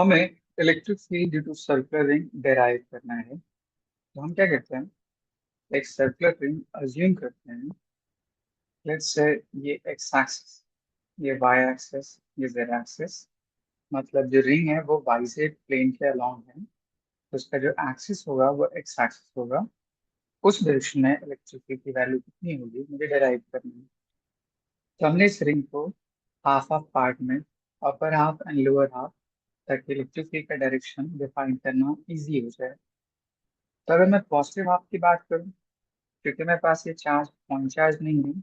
हमें electric field due to circular ring derive करना है। तो हम क्या करते हैं, एक सर्कुलर रिंग अज्यूम करते हैं। लेट्स से ये एक्स एक्सिस, ये वाई एक्सिस, ये जेड एक्सिस। मतलब जो रिंग है वो वाई जेड प्लेन के अलोंग है, तो उसका जो एक्सिस होगा वो एक्स एक्सिस होगा। उस डायरेक्शन में इलेक्ट्रिक फील्ड की वैल्यू कितनी होगी मुझे डेराइव करनी है। तो हमने इस रिंग को हाफ हाफ पार्ट में, upper half and lower half, ताकि इलेक्ट्रिक फील्ड का डायरेक्शन डिफाइन करना इजी हो जाए। तो अगर मैं पॉजिटिव हाफ की बात करूं, क्योंकि मेरे पास ये चार्ज पॉइंट चार्ज नहीं है,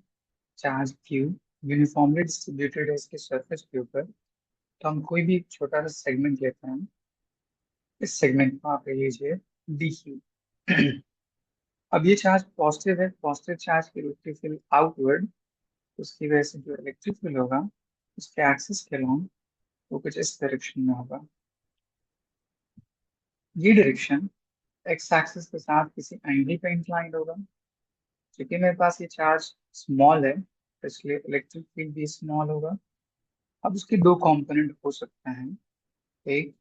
चार्ज क्यू यूनिफॉर्मली डिस्ट्रीब्यूटेड है इसके सरफेस के ऊपर, तो हम कोई भी एक छोटा सा सेगमेंट लेते हैं। इस सेगमेंट को आप ले लीजिए डी क्यू। अब ये चार्ज पॉजिटिव है, पॉजिटिव चार्ज की इलेक्ट्रिक फील्ड आउटवर्ड, उसकी वजह से जो इलेक्ट्रिक फील्ड होगा उसके एक्सिस के अलॉन्ग वो कुछ इस डायरेक्शन में होगा। ये डायरेक्शन एक्स एक्सिस के साथ किसी एंगल पे इंक्लाइंड होगा। क्योंकि मेरे पास ये चार्ज स्मॉल है, तो इसलिए इलेक्ट्रिक फील्ड भी स्मॉल होगा। अब उसके दो कंपोनेंट हो सकते हैं, एक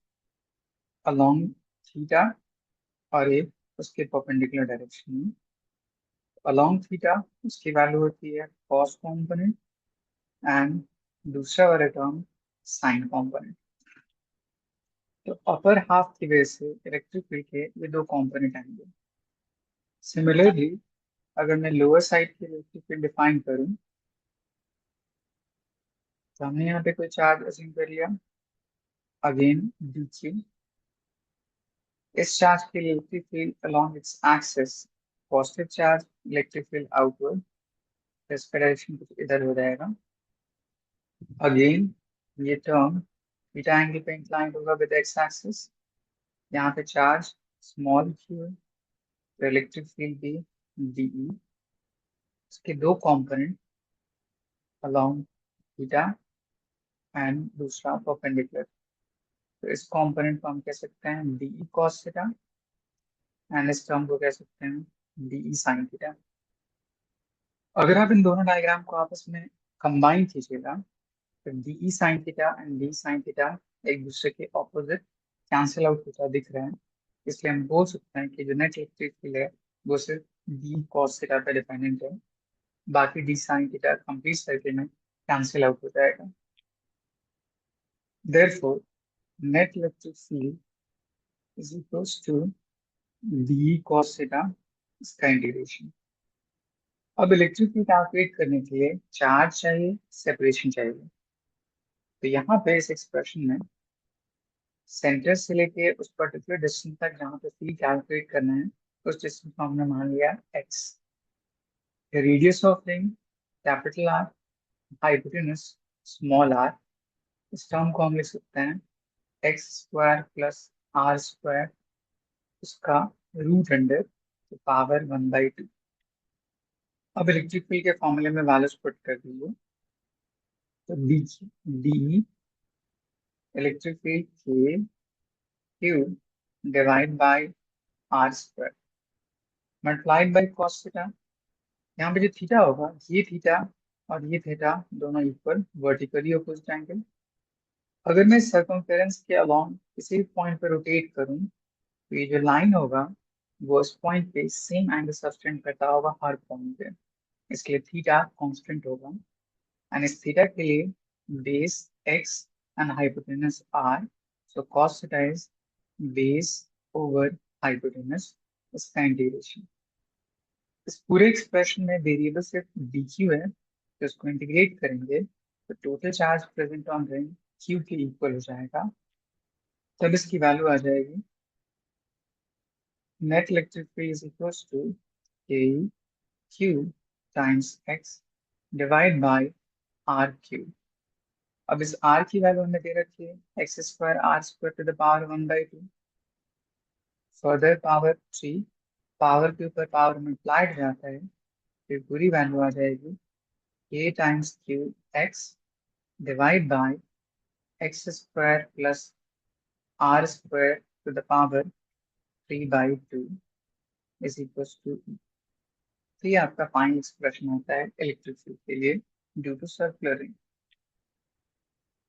अलोंग थीटा और एक उसके परपेंडिकुलर डायरेक्शन में। अलोंग थीटा उसकी वैल्यू होती है कॉस कंपोनेंट, एंड दूसरा वाला टर्म साइन कंपोनेंट। तो अपर हाफ की वजह से इलेक्ट्रिक फील्ड के ये दो कंपोनेंट आएंगे। सिमिलरली अगर मैं लोअर साइड की इलेक्ट्रिक फील्ड डिफाइन करूं, तो हमने यहाँ पे कोई चार्ज अज्यूम कर लिया, अगेन डी क्यू। इस चार्ज के लिए electric field along its axis positive charge, electric field outward, इसका डायरेक्शन कुछ इधर हो जाएगा। अगेन ये टर्म थीटा एंगल पे इंक्लाइंड होगा विद एक्स एक्सिस। यहाँ पे चार्ज स्मॉल क्यू है, तो इलेक्ट्रिक फील्ड भी डीई। इसके दो कंपोनेंट अलोंग थीटा एंड दूसरा परपेंडिकुलर, तो इस कंपोनेंट को हम कह सकते हैं डीई कॉस थीटा, एंड इस टर्म को कह सकते हैं डीई साइन थीटा। अगर आप इन दोनों डायग्राम को आपस में कंबाइन कीजिएगा, तो DE sine theta and D sine theta एक दूसरे के ऑपोजिट कैंसिल आउट होता दिख रहे हैं। इसलिए हम बोल सकते हैं कि जो नेट इलेक्ट्रिक फील्ड है वो सिर्फ डी कॉस थीटा पे डिपेंडेंट है, बाकी D sine theta complete circle में कैंसिल आउट हो जाएगा। Therefore net electric field is equals to D cos theta, इसका इंटीग्रेशन। अब इलेक्ट्रिक फील्ड कैलकुलेट करने के लिए चार्ज चाहिए, सेपरेशन चाहिए। तो यहाँ पे इस एक्सप्रेशन में सेंटर से लेके उस पर्टिकुलर डिस्टेंस तक जहाँ पे फील्ड कैलकुलेट करना है, उस डिस्टेंस को हमने मान लिया X. Radius of ring capital R, hypotenuse small R. इस टर्म को हम लिख सकते हैं X square plus R square, उसका रूट अंडर पावर 1/2। अब इलेक्ट्रिक फील्ड के फॉर्मूले में वैल्यूज पुट कर दीजिए। तो D D electric field K Q divide by R square multiplied by cos theta. यहाँ पे जो थीटा होगा, ये थीटा और ये थीटा दोनों इक्वल वर्टिकली अपोजिट एंगल। अगर मैं सर्कमफेरेंस के अलोंग किसी भी पॉइंट पर रोटेट करूँ, तो ये जो लाइन होगा वो इस पॉइंट पे सेम एंगल सब्टेंड करता होगा हर पॉइंट पे, इसलिए थीटा कांस्टेंट होगा। एंड इस थीटा के लिए base X and hypotenuse R, so cos theta is base over hypotenuse, इसका इंटीग्रेशन। इस पूरे एक्सप्रेशन में वेरिएबल सिर्फ dq है, तो इसको इंटीग्रेट करेंगे तो total charge present on ring q के इक्वल हो जाएगा। तब इसकी वैल्यू आ जाएगी net electric field is equals to K Q times X divide by R Q. अब इस r की वैल्यू हमने दे रखी है X square R square to the power 1/2, further power 3, power के ऊपर पावर मल्टीप्लाइड हो जाता है, फिर पूरी वैल्यू आ जाएगी k times Q X divide by X square plus R square to the power 3/2 is equal to E. तो ये आपका फाइनल एक्सप्रेशन होता है इलेक्ट्रिक फील्ड के लिए ड्यू टू सर्कुलर रिंग।